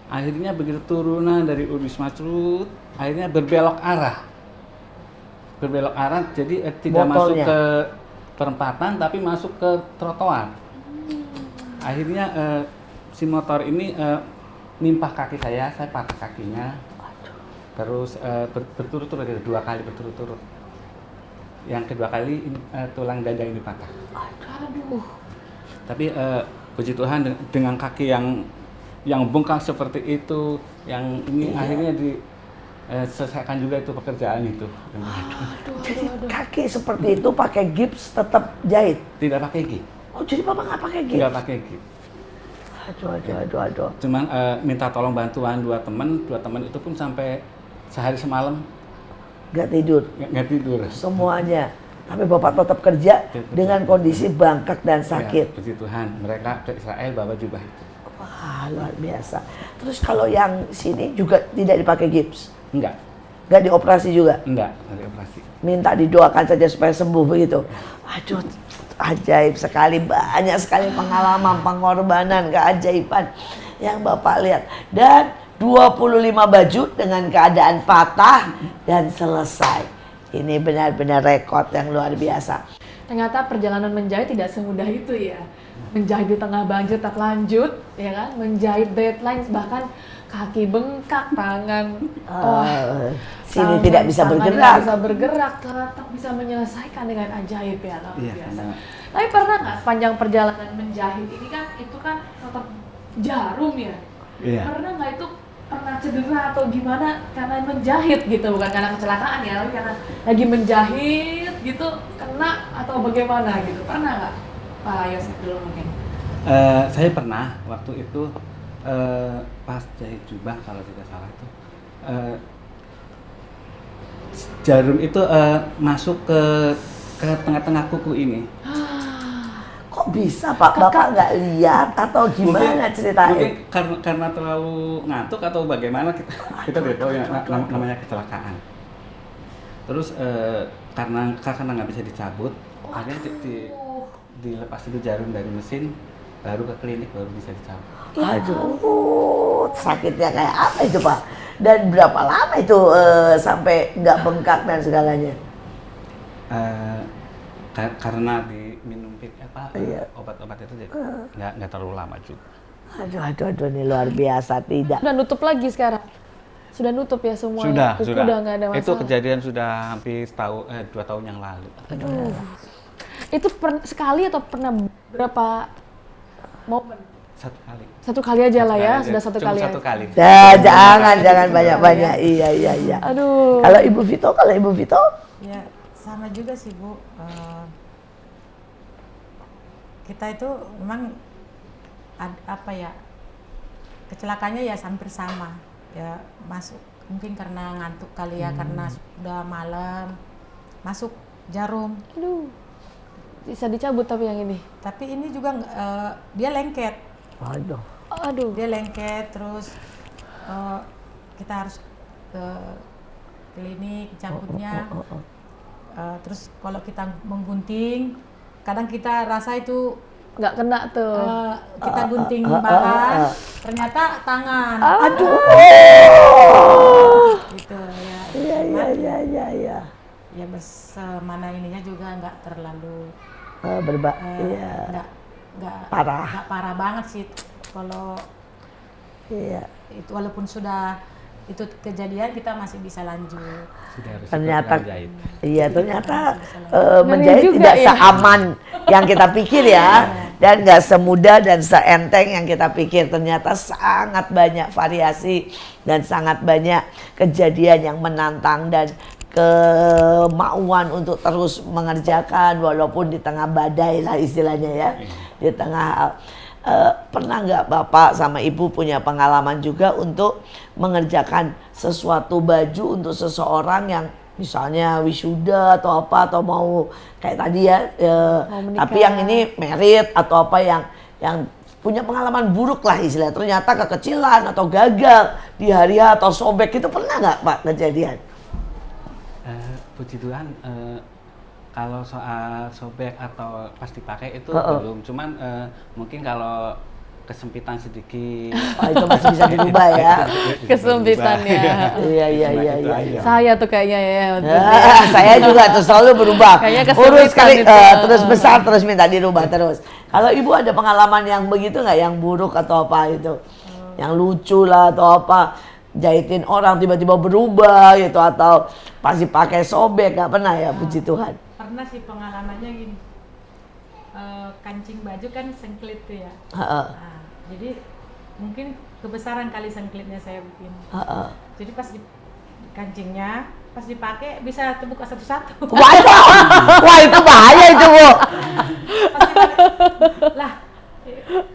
akhirnya begitu turunan dari Wisma Truth, akhirnya berbelok arah, jadi tidak masuk ke perempatan, tapi masuk ke trotoar. Akhirnya si motor ini nimpah kaki saya patah kakinya, terus berturut-turut, 2 kali berturut-turut. Yang kedua kali tulang dada ini patah. Aduh. Tapi puji Tuhan dengan kaki yang bengkak seperti itu, yang ini akhirnya diselesaikan juga itu pekerjaan itu. Jadi kaki seperti itu pakai gips tetap jahit? Tidak pakai gips. Oh, jadi Bapak nggak pakai gips? Nggak pakai gips. Aduh. Cuman minta tolong bantuan 2 teman itu pun sampai sehari semalam Nggak tidur? Nggak tidur. Semuanya. Tapi Bapak tetap kerja dengan kondisi bengkak dan sakit. Ya, puji Tuhan, mereka ke Israel bawa jubah itu. Wah, luar biasa. Terus kalau yang sini juga tidak dipakai gips? Enggak. Nggak dioperasi juga? Enggak dioperasi. Minta didoakan saja supaya sembuh begitu. Aduh, ajaib sekali, banyak sekali pengalaman, pengorbanan, keajaiban yang Bapak lihat. Dan 25 baju dengan keadaan patah dan selesai. Ini benar-benar rekor yang luar biasa. Ternyata perjalanan menjahit tidak semudah itu ya. Menjahit di tengah banjir tak lanjut, ya kan? Menjahit deadline, bahkan kaki bengkak, tangan sini tidak bisa bergerak. Tidak bisa bergerak, tetap bisa menyelesaikan dengan ajaib ya, luar biasa. Tapi pernah nggak sepanjang perjalanan menjahit ini kan, itu kan tetap jarum ya? Iya. Pernah nggak itu pernah cedera atau gimana karena menjahit gitu, bukan karena kecelakaan ya, tapi karena lagi menjahit gitu kena atau bagaimana gitu, pernah nggak Pak Yosef dulu mungkin? Saya pernah waktu itu pas jahit jubah kalau tidak salah itu jarum itu masuk ke tengah-tengah kuku ini. Kok bisa Pak? Bapak nggak lihat atau gimana ceritanya? Mungkin karena terlalu ngantuk atau bagaimana, kita tidak tahu ya, namanya kecelakaan. Terus karena nggak bisa dicabut, akhirnya dilepas itu jarum dari mesin, baru ke klinik baru bisa dicabut. Aduh, sakitnya kayak apa itu Pak? Dan berapa lama itu sampai nggak bengkak dan segalanya? Karena diminum obat-obat itu jadi nggak terlalu lama juga. Aduh, ini luar biasa tidak. Sudah nutup lagi sekarang? Sudah nutup ya semua? Sudah. Udah nggak ada masalah? Itu kejadian sudah hampir 2 tahun yang lalu. Itu sekali atau pernah berapa momen? 1 kali. 1 kali aja lah ya, sudah 1 kali. Cuma 1 kali. Jangan banyak-banyak. Iya. Aduh. Kalau Ibu Vito? Ya, sama juga sih Bu. Kita itu memang kecelakaannya ya hampir sama. Ya masuk mungkin karena ngantuk kali ya, karena sudah malam. Masuk jarum. Aduh. Bisa dicabut tapi yang ini? Tapi ini juga dia lengket. Aduh. Dia lengket, terus kita harus ke klinik cabutnya. Terus kalau kita menggunting, kadang kita rasa itu nggak kena tuh. Kita gunting bahan, ternyata tangan. Aduh. Gitu ya. Iya. Ya mana ininya juga nggak terlalu nggak parah banget sih. Kalau itu walaupun sudah itu kejadian, kita masih bisa lanjut. Ternyata menjahit tidak seaman yang kita pikir ya. Dan nggak semudah dan seenteng yang kita pikir. Ternyata sangat banyak variasi dan sangat banyak kejadian yang menantang dan kemauan untuk terus mengerjakan walaupun di tengah badai lah istilahnya ya. Di tengah pernah nggak Bapak sama Ibu punya pengalaman juga untuk mengerjakan sesuatu baju untuk seseorang yang misalnya wisuda atau apa, atau mau kayak tadi ya, tapi yang ini merit atau apa yang punya pengalaman buruk lah istilahnya, ternyata kekecilan atau gagal di hari atau sobek, itu pernah nggak Pak kejadian? Puji Tuhan, kalau soal sobek atau pas dipakai itu belum, cuman mungkin kalau kesempitan sedikit. Oh, itu masih bisa dirubah ya. Kesempitannya. Iya. Saya tuh kayaknya ya. Saya juga tuh selalu berubah. Kayaknya Urus kali kesempitan itu. terus besar terus minta dirubah terus. Kalau Ibu ada pengalaman yang begitu nggak, yang buruk atau apa itu? Yang lucu lah atau apa? Jahitin orang tiba-tiba berubah gitu, atau pasti pakai sobek, nggak pernah ya? Puji Tuhan. Pernah sih pengalamannya gini, kancing baju kan sengklit tuh ya. Nah, jadi mungkin kebesaran kali sengklitnya saya bikin. Jadi pas di kancingnya, pas dipakai bisa terbuka satu-satu. Waduh, wah itu bahaya itu Bu. Pas dipakai, lah,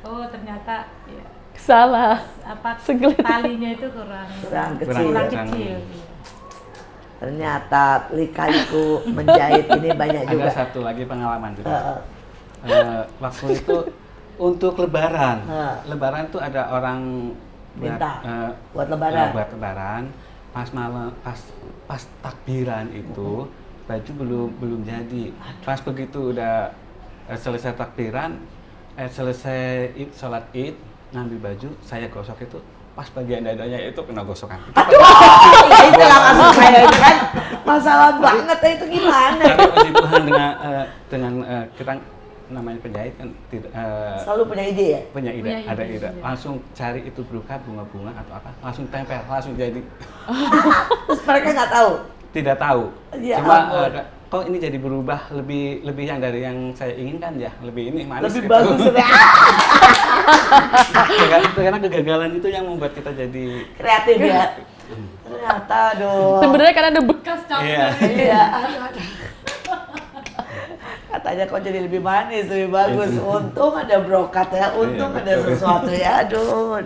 oh ternyata ya, Salah. apa Sengklit. talinya itu kurang kecil. kecil. Ternyata lika-liku menjahit ini banyak juga. Ada satu lagi pengalaman juga. Waktu itu untuk Lebaran, Lebaran tuh ada orang Minta buat Lebaran. buat Lebaran. Pas malam, pas takbiran itu baju belum jadi. Pas begitu udah selesai takbiran, selesai sholat Id, ngambil baju, saya gosok itu. Pas bagian dadanya itu kena gosokan. Aduh, itu lah maksud saya itu kan masalah banget itu gimana? Tapi puji Tuhan dengan kita namanya penjahit kan Selalu punya ide ya? punya ide, Punya ada ide. ide. Langsung cari itu beruka bunga-bunga atau apa, langsung tempel, langsung jadi. Terus mereka nggak tahu? Tidak tahu. Ya Cuma ampun. kok ini jadi berubah lebih yang dari yang saya inginkan ya, lebih ini manis. Lebih gitu. bagus ya. Karena kegagalan itu yang membuat kita jadi Kreatif ya. Ternyata aduh. Sebenarnya kan ada bekas Iya. Iya. Katanya kok jadi lebih manis, lebih bagus. Untung ada brokat ya, untung Iya, ada betul. sesuatu ya. Aduh.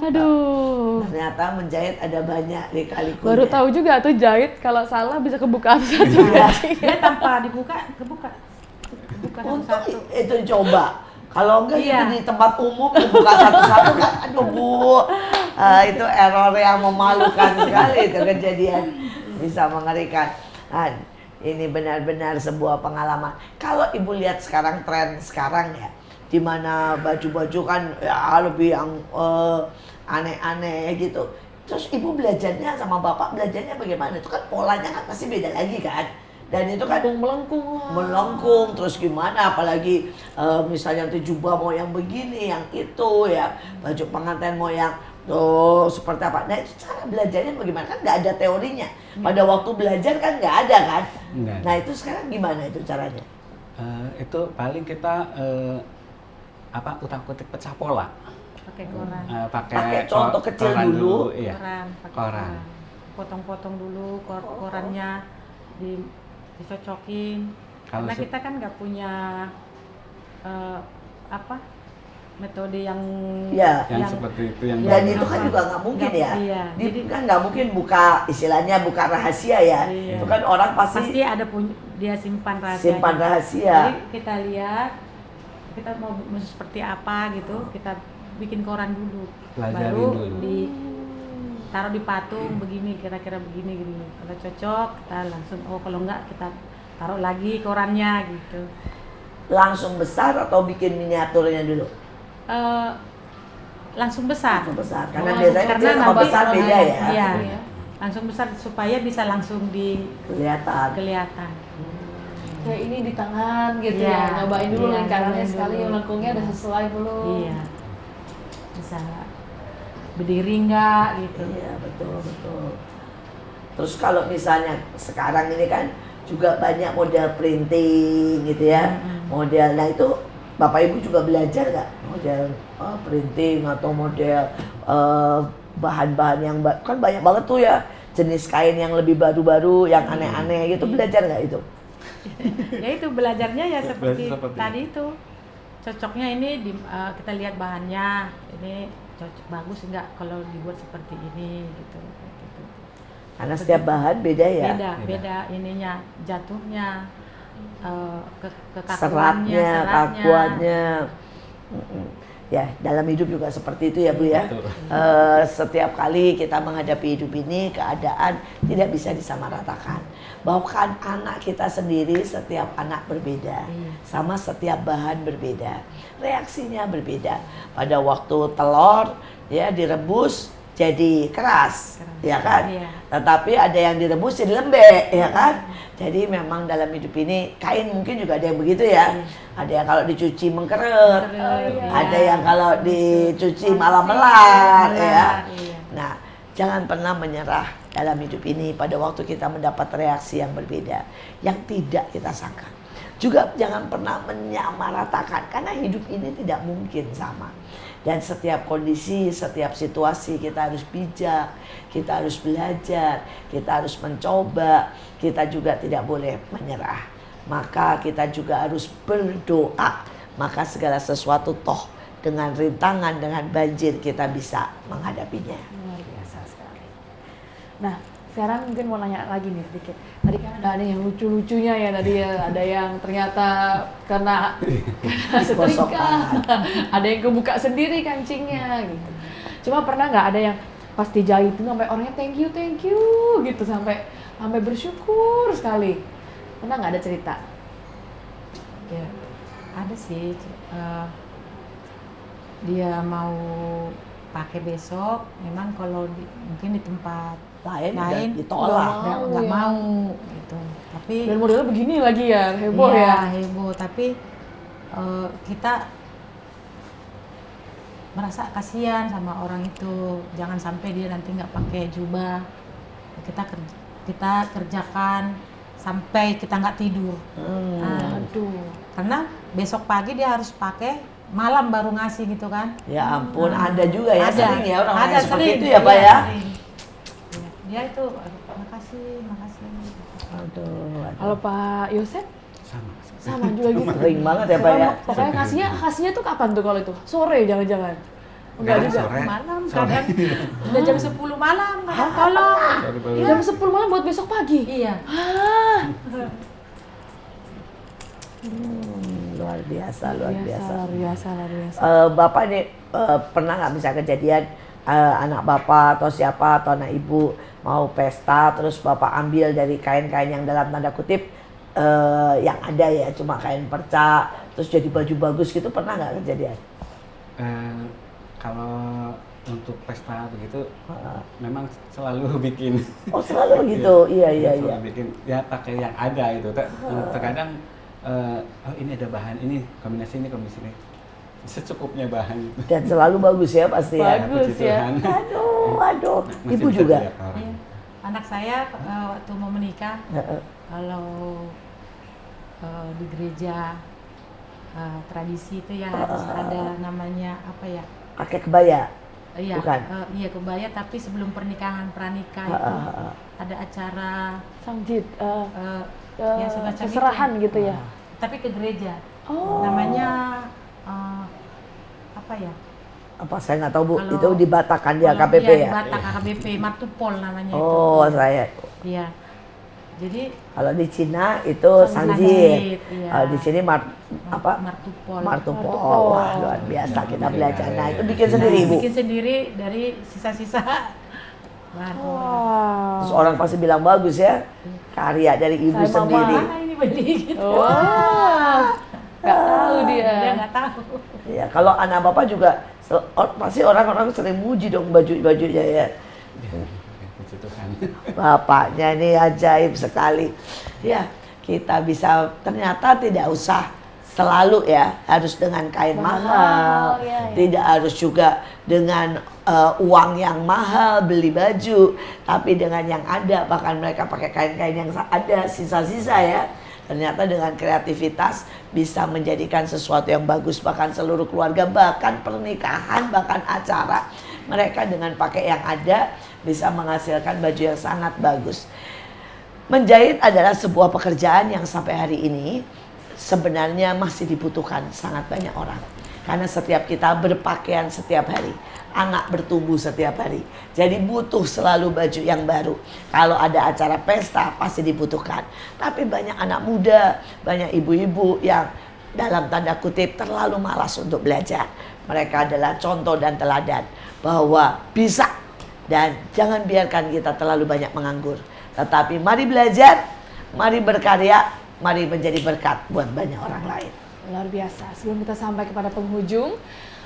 Aduh. Ternyata menjahit ada banyak lika-likunya. Baru tahu juga tuh jahit kalau salah bisa kebuka satu Iya. Dia tanpa dibuka, kebuka Untung satu-satu. itu coba. Kalau enggak Iya. itu di tempat umum dibuka satu-satu kan, aduh Bu. Itu error yang memalukan sekali itu kejadian. Bisa mengerikan. Nah, ini benar-benar sebuah pengalaman. Kalau Ibu lihat sekarang, tren sekarang ya, di mana baju-baju kan ya lebih yang aneh-aneh gitu. Terus Ibu belajarnya sama Bapak belajarnya bagaimana? Itu kan polanya kan pasti beda lagi kan. Dan itu kan melengkung lah. melengkung, terus gimana, apalagi misalnya nanti jubah mau yang begini, yang itu ya, baju pengantin mau yang seperti apa. Nah itu cara belajarnya bagaimana, kan nggak ada teorinya. Pada waktu belajar kan nggak ada kan. Nggak ada. Nah itu sekarang gimana itu caranya? itu paling kita utak-utik pecah pola. Pakai koran. Pakai contoh kecil koran dulu. Iya. Pakai Koran. Potong-potong dulu korannya, dicocokin. Kalau Karena se- kita kan nggak punya metode yang Ya. Yang seperti itu yang Dan Yang itu kan apa? juga nggak mungkin Nggak- ya. iya. Jadi- Kan nggak mungkin buka, istilahnya buka rahasia ya. Iya. Itu kan orang pasti pasti ada dia simpan rahasia. simpan rahasia. Jadi kita lihat, kita mau seperti apa gitu, kita bikin koran dulu. Pelajarin Baru dulu. taruh di patung begini, kira-kira begini gini. Kalau cocok kita langsung, kalau enggak kita taruh lagi korannya gitu. Langsung besar atau bikin miniaturnya dulu? Langsung besar. Langsung besar. Karena Oh, biasanya karena kecil sama nanti besar beda ya. Iya. Iya. Langsung besar supaya bisa langsung Kelihatan. kelihatan. Kayak ini di tangan gitu Iya. ya. Nyobain dulu Iya, lingkarannya nyobain sekali, dulu. melengkungnya udah sesuai belum. Iya. Bisa berdiri enggak gitu. Iya betul. Terus kalau misalnya sekarang ini kan juga banyak model printing gitu ya. Model, nah itu Bapak Ibu juga belajar nggak model printing atau model bahan-bahan yang kan banyak banget tuh ya jenis kain yang lebih baru-baru, yang aneh-aneh gitu, belajar nggak itu? Ya itu belajarnya ya seperti Seperti tadi itu. Cocoknya ini kita lihat bahannya, ini cocok bagus enggak kalau dibuat seperti ini gitu. Karena setiap bahan beda ya. Beda ininya, jatuhnya, Seratnya, kakuannya. Ya, dalam hidup juga seperti itu ya Bu ya. Betul. Setiap kali kita menghadapi hidup ini, keadaan tidak bisa disamaratakan. Bahkan anak kita sendiri, setiap anak berbeda. Sama setiap bahan berbeda. Reaksinya berbeda. Pada waktu telur ya direbus jadi keras, ya kan? Iya. Tetapi ada yang direbus jadi lembek, ya kan? Jadi memang dalam hidup ini kain mungkin juga ada yang begitu ya. Ada yang kalau dicuci mengkeret, ada yang kalau dicuci malah melar, ya. Nah, jangan pernah menyerah dalam hidup ini pada waktu kita mendapat reaksi yang berbeda, yang tidak kita sangka. Juga jangan pernah menyamaratakan karena hidup ini tidak mungkin sama. Dan setiap kondisi, setiap situasi kita harus bijak, kita harus belajar, kita harus mencoba, kita juga tidak boleh menyerah. Maka kita juga harus berdoa, maka segala sesuatu toh dengan rintangan, dengan banjir kita bisa menghadapinya. Luar biasa sekali. Nah, sekarang mungkin mau nanya lagi nih sedikit. Tadi kan ada yang lucu-lucunya ya tadi ya, ada yang ternyata kena setrika, ada yang kebuka sendiri kancingnya gitu. Cuma pernah nggak ada yang pas dijahit itu sampai orangnya thank you gitu sampai bersyukur sekali. Pernah nggak ada cerita? Ya, ada sih. Dia mau pakai besok, memang kalau mungkin di tempat Lain ditolak, Nggak mau, nggak ya. mau gitu. Tapi Dan modelnya begini lagi ya, heboh iya, ya. heboh. Tapi kita merasa kasihan sama orang itu. Jangan sampai dia nanti nggak pakai jubah. Kita kerjakan sampai kita nggak tidur. Nah, Aduh. karena besok pagi dia harus pakai, malam baru ngasih gitu kan. Ya ampun, ada juga ya, Ada. sering ya orang-orang Ada, yang seperti sering. itu ya Pak Iya, ya. sering. Dia itu, makasih. Aduh, Kalau Pak Yosep Sama. sama juga gitu. sering banget ya Pak ya. Pokoknya kasihnya tuh kapan tuh kalau itu? Sore jangan-jangan. Enggak Kadang juga. sore. Malam, Sore. kadang udah jam 10 malam, kadang tolong. Jam 10 malam buat besok pagi. Iya. Luar biasa, luar biasa. Luar biasa. Bapak nih pernah nggak bisa kejadian anak Bapak atau siapa atau anak Ibu mau pesta terus Bapak ambil dari kain-kain yang dalam tanda kutip yang ada ya cuma kain perca terus jadi baju bagus gitu, pernah nggak kejadian? Kalau untuk pesta begitu memang selalu bikin. Oh selalu gitu, iya. Selalu bikin ya pakai yang ada itu. Terkadang oh ini ada bahan ini, kombinasi ini secukupnya bahan itu. Dan selalu bagus ya pasti ya. Bagus Puji ya. Tuhan. Aduh. Masih Ibu bisa juga. dilihat orang. Iya. Anak saya waktu mau menikah, kalau di gereja tradisi itu ya harus ada namanya apa ya? Pakai kebaya. Iya, Bukan? iya kebaya, tapi sebelum pernikahan pranikah itu ada acara Sangjit, ya semacam seserahan itu. gitu ya. Tapi ke gereja. Oh. Namanya apa ya? Apa saya nggak tahu Bu, Kalau- itu dibatakan di Kalau AKBP iya, di ya? Batak AKBP, Martupol namanya Oh itu. saya. Iya. Jadi Kalau di Cina itu Sanjit, sanjit. iya. Kalau di sini apa? Martupol. Martupol. Martupol. Wah luar biasa kita belajar. Nah itu bikin Nah, sendiri Ibu. bikin sendiri dari sisa-sisa bahan orang. Wow. Terus orang pasti bilang bagus ya. Karya dari Ibu Saya mama. sendiri. Mana ini beli gitu. Wah. Gak tahu dia. Dia nggak tahu. Ya kalau anak Bapak juga pasti orang-orang sering muji dong baju-bajunya ya. Puji Tuhan. Bapaknya ini ajaib sekali. Ya, kita bisa ternyata tidak usah selalu ya harus dengan kain mahal. ya. Tidak harus juga dengan uang yang mahal beli baju, tapi dengan yang ada, bahkan mereka pakai kain-kain yang ada sisa-sisa ya. Ternyata dengan kreativitas bisa menjadikan sesuatu yang bagus, bahkan seluruh keluarga, bahkan pernikahan, bahkan acara mereka dengan pakai yang ada bisa menghasilkan baju yang sangat bagus. Menjahit adalah sebuah pekerjaan yang sampai hari ini sebenarnya masih dibutuhkan sangat banyak orang, karena setiap kita berpakaian setiap hari, anak bertumbuh setiap hari, jadi butuh selalu baju yang baru. Kalau ada acara pesta pasti dibutuhkan. Tapi banyak anak muda, banyak ibu-ibu yang dalam tanda kutip terlalu malas untuk belajar. Mereka adalah contoh dan teladan bahwa bisa, dan jangan biarkan kita terlalu banyak menganggur. Tetapi mari belajar, mari berkarya, mari menjadi berkat buat banyak orang lain. Luar biasa. Sebelum kita sampai kepada penghujung,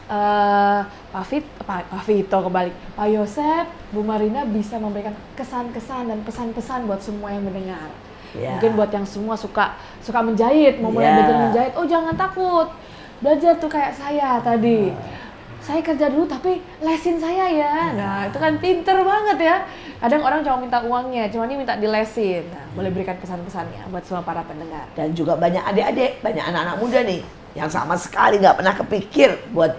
Pak Vito kembali, Pak Yosep, Bu Marina bisa memberikan kesan-kesan dan pesan-pesan buat semua yang mendengar. Ya. Mungkin buat yang semua suka menjahit, mau mulai belajar menjahit, oh jangan takut, belajar tuh kayak saya tadi. Saya kerja dulu tapi lesin saya ya. Nah itu kan pinter banget ya. Kadang orang cuma minta uangnya, cuma ini minta dilesin. Nah, boleh berikan pesan-pesannya buat semua para pendengar. Dan juga banyak adik-adik, banyak anak-anak muda nih yang sama sekali nggak pernah kepikir buat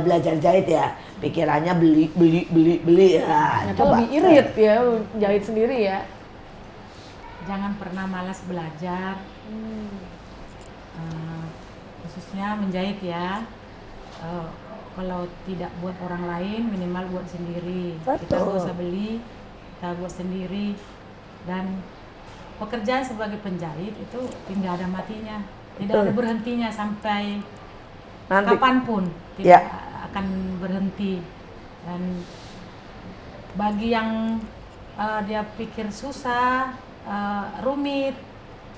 belajar jahit ya. Pikirannya beli ya. Ternyata lebih irit ya jahit sendiri ya. Jangan pernah malas belajar, khususnya menjahit ya. Kalau tidak buat orang lain, minimal buat sendiri. Betul. Kita nggak usah beli, kita buat sendiri. Dan pekerjaan sebagai penjahit itu tidak ada matinya, tidak ada berhentinya sampai Nanti. kapanpun tidak akan berhenti. Dan bagi yang dia pikir susah, rumit,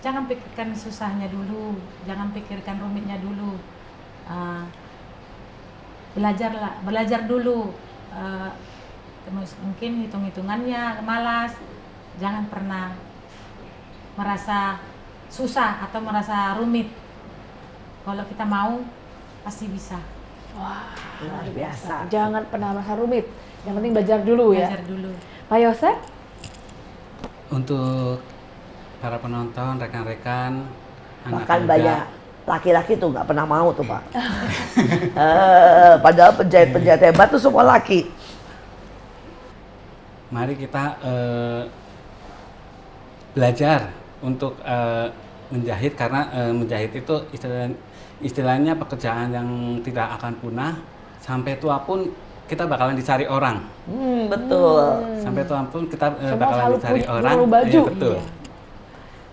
jangan pikirkan susahnya dulu, jangan pikirkan rumitnya dulu. Belajar dulu, mungkin hitung-hitungannya malas, jangan pernah merasa susah atau merasa rumit. Kalau kita mau pasti bisa. Wah, Luar biasa. Jangan pernah merasa rumit, yang penting belajar dulu ya. Belajar dulu. Pak Yosep? Untuk para penonton, rekan-rekan, anak Bahkan muda, banyak laki-laki tuh nggak pernah mau tuh Pak. Padahal penjahit-penjahit hebat tuh semua laki. mari kita belajar untuk menjahit, karena menjahit itu istilahnya pekerjaan yang tidak akan punah. Sampai tua pun kita bakalan dicari orang. Betul. Sampai tua pun kita Semua bakalan selalu dicari orang. perlu baju. Iya, betul.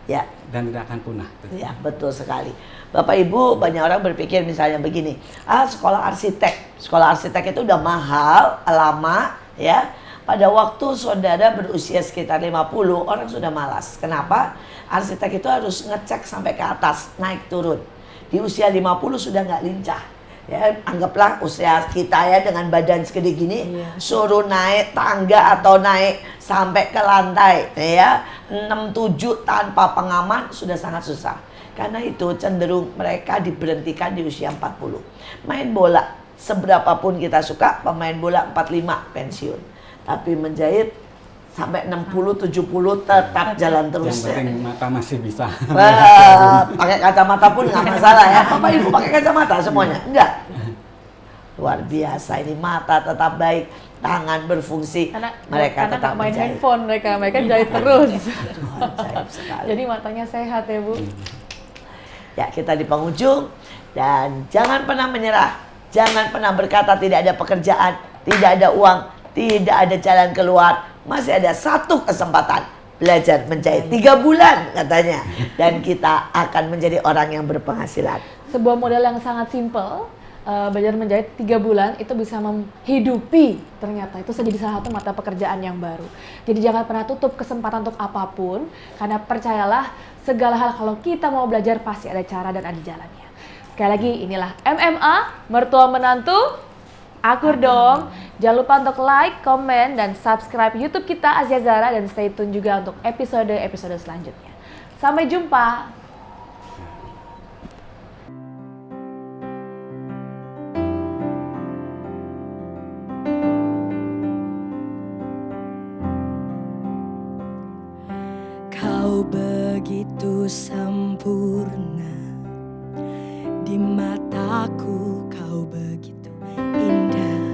Ya, Dan tidak akan punah. ya betul sekali. Bapak Ibu, banyak orang berpikir misalnya begini, sekolah arsitek itu udah mahal, lama ya. Pada waktu saudara berusia sekitar 50, orang sudah malas. Kenapa? Arsitek itu harus ngecek sampai ke atas, naik turun. Di usia 50 sudah nggak lincah. Ya, anggaplah usia kita ya dengan badan segede gini, suruh naik tangga atau naik sampai ke lantai ya 6-7 tanpa pengaman sudah sangat susah. Karena itu cenderung mereka diberhentikan di usia 40. Main bola, seberapapun kita suka, pemain bola 45 pensiun. Tapi menjahit sampai 60-70 tetap jalan terus. Yang penting mata masih bisa. Pakai kacamata pun nggak masalah ya. Bapak Ibu pakai kacamata semuanya? Enggak. Luar biasa, ini mata tetap baik, tangan berfungsi, mereka tetap main menjahit. handphone, mereka jahit terus. Ajaib sekali. Jadi matanya sehat ya Bu. Ya, kita di penghujung, dan jangan pernah menyerah, jangan pernah berkata tidak ada pekerjaan, tidak ada uang, tidak ada jalan keluar. Masih ada satu kesempatan, belajar menjahit 3 bulan katanya, dan kita akan menjadi orang yang berpenghasilan. Sebuah model yang sangat simpel, belajar menjahit 3 bulan itu bisa menghidupi, ternyata itu jadi salah satu mata pekerjaan yang baru. Jadi jangan pernah tutup kesempatan untuk apapun, karena percayalah segala hal kalau kita mau belajar pasti ada cara dan ada jalannya. Sekali lagi, inilah MMA, mertua menantu, akur dong. Jangan lupa untuk like, komen, dan subscribe YouTube kita Asia Zara, dan stay tune juga untuk episode-episode selanjutnya. Sampai jumpa. Kau begitu sempurna, di mataku kau begitu indah.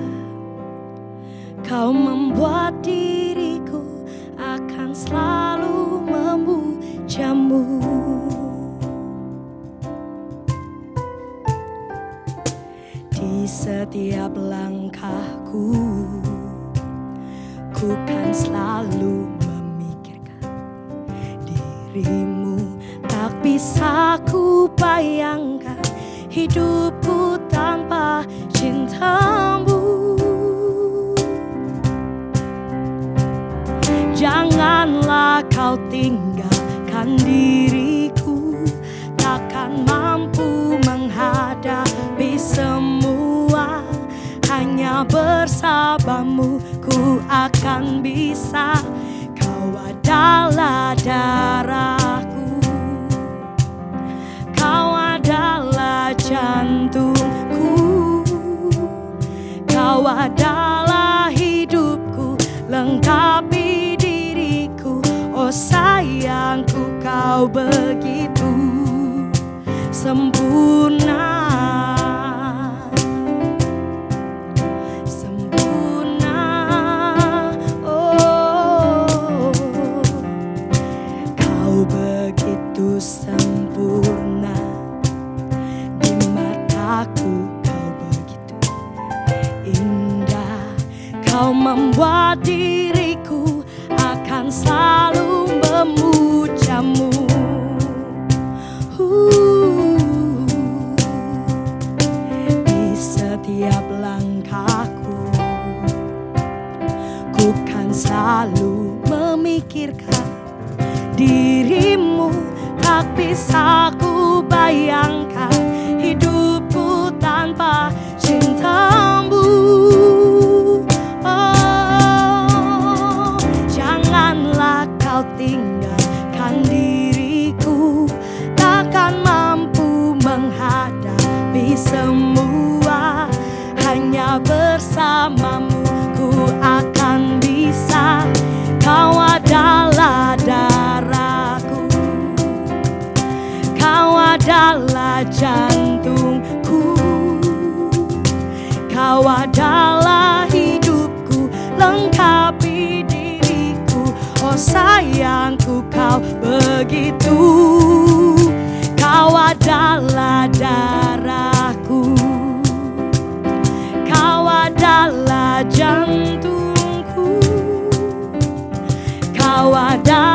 Kau membuat diriku akan selalu memujamu. Di setiap langkahku, ku kan selalu memikirkan dirimu. Tak bisa ku bayangkan hidupku tanpa cintamu. Janganlah kau tinggalkan diriku, takkan mampu menghadapi semua. Hanya bersamamu ku akan bisa. Kau adalah darahku, kau adalah jantungku, kau adalah hidupku, lengkapi diriku. Oh sayangku, kau begitu sempurna. Sempurna di mataku, kau begitu indah. Kau membuat diriku akan selalu memujamu. Di setiap langkahku, ku kan selalu memikirkan dirimu. Tak bisa ku bayangkan hidupku tanpa cintamu. Oh, janganlah kau tinggalkan diriku, takkan mampu menghadapi semua. Hanya bersamamu ku akan bisa. Kau adalah darahku, kau adalah jantungku, kau adalah hidupku, lengkapi diriku. Oh sayangku, kau begitu. Kau adalah darahku, kau adalah jantungku, kau adalah